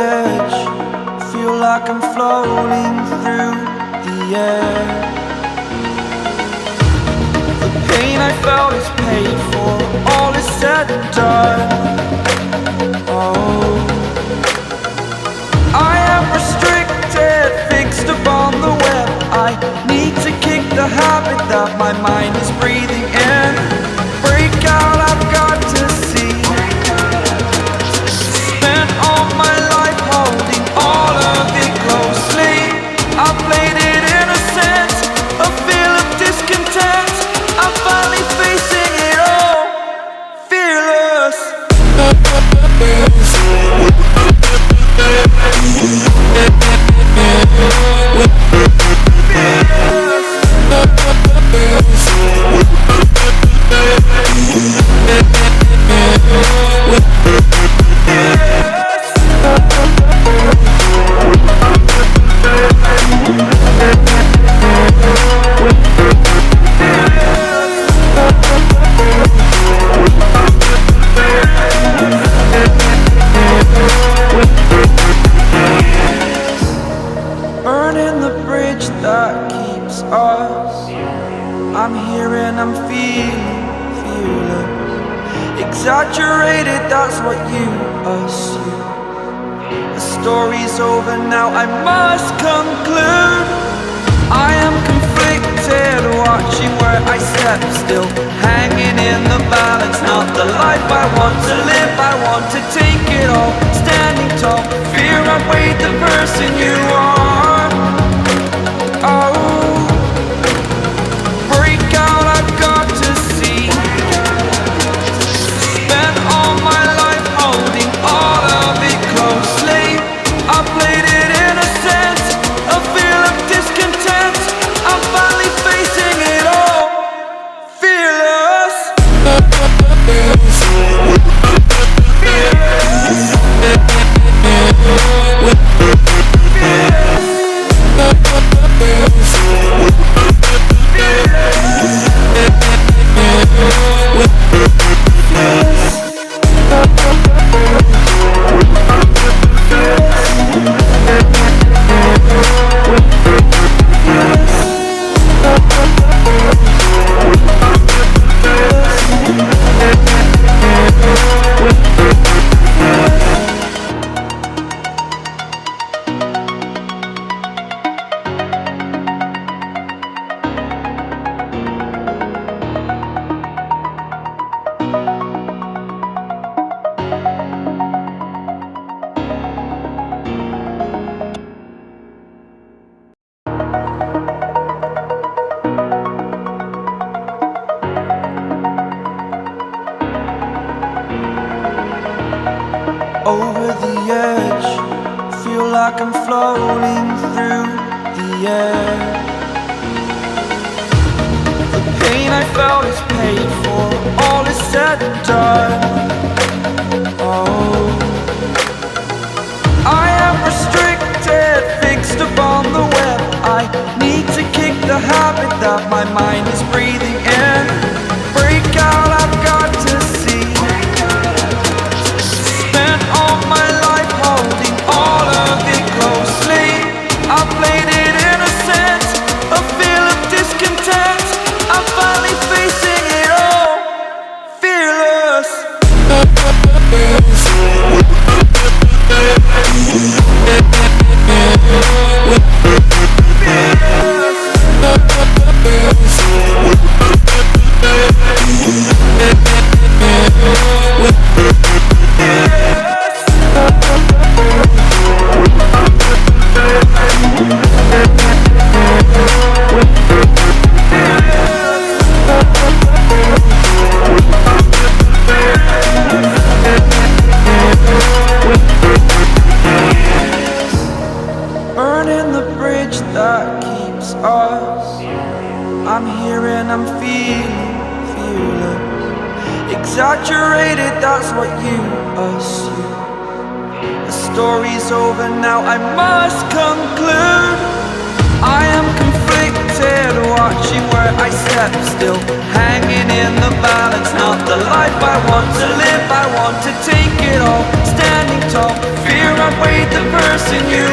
edge, feel like I'm floating through the air. The pain I felt is paid for, all is said and done. Oh, I am restricted, fixed upon the web. I need to kick the habit that my mind is breathing in. Break out, I've got to see. Spent all my life holding all of it closely. I played it innocent, a feel of discontent. I'm finally facing it all, fearless. Burning the bridge that keeps us. I'm here and I'm feeling fearless. Exaggerated, that's what you assume. The story's over now, I must conclude. I am conflicted, watching where I step still, hanging in the balance. Not the life I want to live, I want to take it all. Standing tall, fear outweighed the person you are. Oh, break out, I've got to see. Spent all my life holding all of it closely. I played it innocent, a feel of discontent. I'm finally facing it all, fearless. Over the edge, feel like I'm floating through the air. The pain I felt is paid for, all is said and done. Oh, I am restricted, fixed upon the web. I need to kick the habit that my mind is breathing in. Break out, I've got to see. Spent all my life holding all of it closely. I played it innocent, a feel of discontent. I'm finally facing it all, fearless. Burning the bridge that keeps us. I'm here and I'm feeling fearless. Exaggerated, that's what you assume. The story's over now, I must conclude. I am conflicted, watching where I step still, hanging in the balance. Not the life I want to live, I want to take it all. Standing tall, fear outweighed the person you